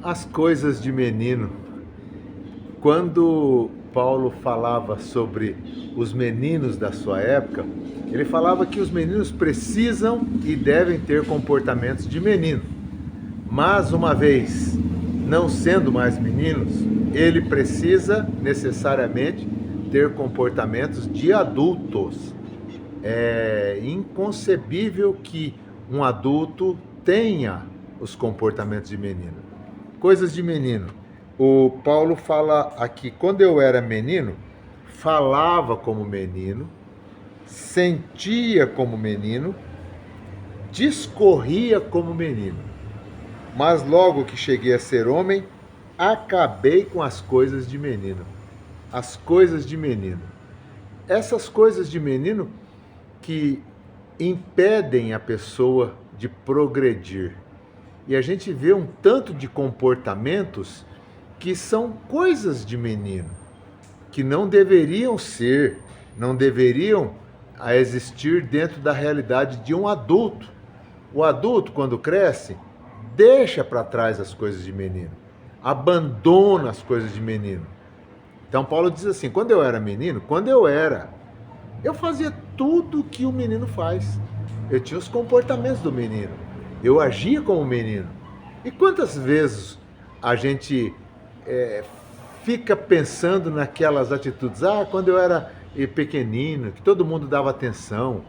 As coisas de menino. Quando Paulo falava sobre os meninos da sua época, ele falava que os meninos precisam e devem ter comportamentos de menino. Mas uma vez não sendo mais meninos, ele precisa necessariamente ter comportamentos de adultos. É inconcebível que um adulto tenha os comportamentos de menino. Coisas de menino. O Paulo fala aqui, quando eu era menino, falava como menino, sentia como menino, discorria como menino. Mas logo que cheguei a ser homem, acabei com as coisas de menino. As coisas de menino. Essas coisas de menino que impedem a pessoa de progredir. E a gente vê um tanto de comportamentos que são coisas de menino, que não deveriam ser, não deveriam existir dentro da realidade de um adulto. O adulto, quando cresce, deixa para trás as coisas de menino, abandona as coisas de menino. Então Paulo diz assim, quando eu era menino, eu fazia tudo que o menino faz. Eu tinha os comportamentos do menino. Eu agia como menino. E quantas vezes a gente fica pensando naquelas atitudes? Quando eu era pequenino, que todo mundo dava atenção,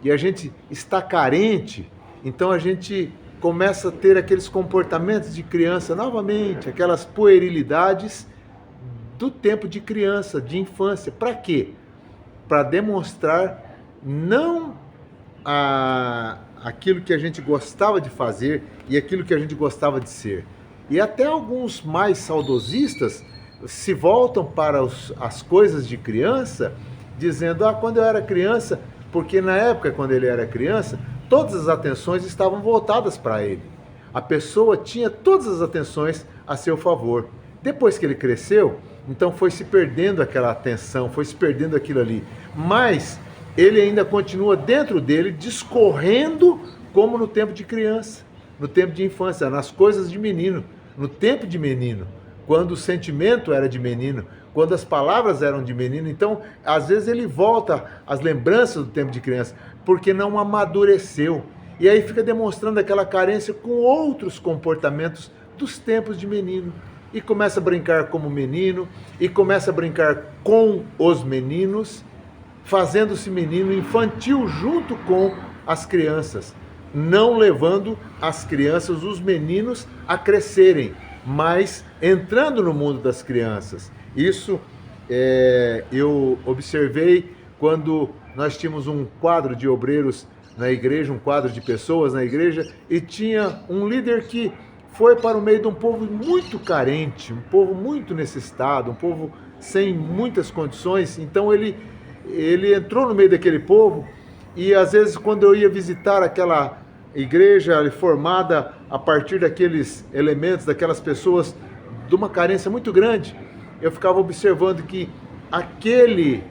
e a gente está carente, então a gente começa a ter aqueles comportamentos de criança novamente, aquelas puerilidades do tempo de criança, de infância. Para quê? Para demonstrar não aquilo que a gente gostava de fazer e aquilo que a gente gostava de ser. E até alguns mais saudosistas se voltam para as coisas de criança, dizendo, quando eu era criança, porque na época, quando ele era criança, todas as atenções estavam voltadas para ele. A pessoa tinha todas as atenções a seu favor. Depois que ele cresceu, então foi se perdendo aquela atenção, foi se perdendo aquilo ali. Mas ele ainda continua dentro dele, discorrendo como no tempo de criança, no tempo de infância, nas coisas de menino, no tempo de menino, quando o sentimento era de menino, quando as palavras eram de menino. Então, às vezes ele volta às lembranças do tempo de criança, porque não amadureceu. E aí fica demonstrando aquela carência com outros comportamentos dos tempos de menino. E começa a brincar como menino, e começa a brincar com os meninos, fazendo-se menino infantil junto com as crianças, não levando as crianças, os meninos, a crescerem, mas entrando no mundo das crianças. Isso eu observei quando nós tínhamos um quadro de obreiros na igreja, um quadro de pessoas na igreja, e tinha um líder que foi para o meio de um povo muito carente, um povo muito necessitado, um povo sem muitas condições. Então ele entrou no meio daquele povo, e às vezes quando eu ia visitar aquela igreja formada a partir daqueles elementos, daquelas pessoas de uma carência muito grande, eu ficava observando que aquele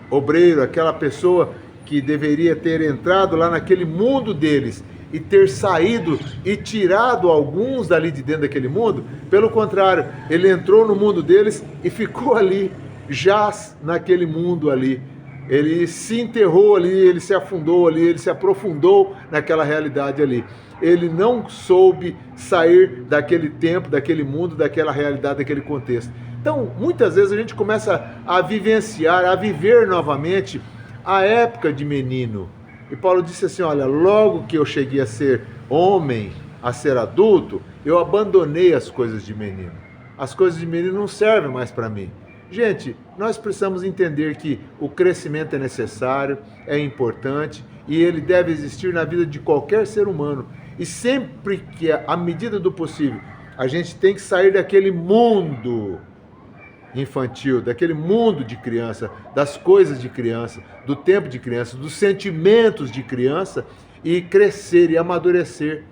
obreiro, aquela pessoa que deveria ter entrado lá naquele mundo deles e ter saído e tirado alguns dali de dentro daquele mundo, pelo contrário, ele entrou no mundo deles e ficou ali, jaz naquele mundo ali. Ele se enterrou ali, ele se afundou ali, ele se aprofundou naquela realidade ali. Ele não soube sair daquele tempo, daquele mundo, daquela realidade, daquele contexto. Então, muitas vezes a gente começa a vivenciar, a viver novamente a época de menino. E Paulo disse assim, olha, logo que eu cheguei a ser homem, a ser adulto, eu abandonei as coisas de menino. As coisas de menino não servem mais para mim. Gente, nós precisamos entender que o crescimento é necessário, é importante e ele deve existir na vida de qualquer ser humano. E sempre que, à medida do possível, a gente tem que sair daquele mundo infantil, daquele mundo de criança, das coisas de criança, do tempo de criança, dos sentimentos de criança e crescer e amadurecer.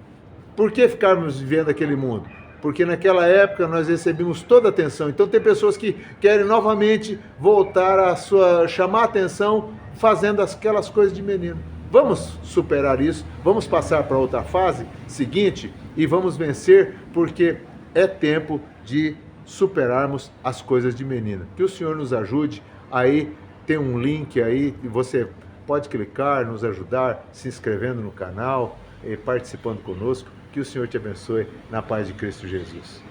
Por que ficarmos vivendo aquele mundo? Porque naquela época nós recebemos toda a atenção. Então tem pessoas que querem novamente voltar a chamar a atenção fazendo aquelas coisas de menino. Vamos superar isso, vamos passar para outra fase seguinte e vamos vencer, porque é tempo de superarmos as coisas de menina. Que o Senhor nos ajude. Aí tem um link aí e você pode clicar, nos ajudar, se inscrevendo no canal, participando conosco. Que o Senhor te abençoe na paz de Cristo Jesus.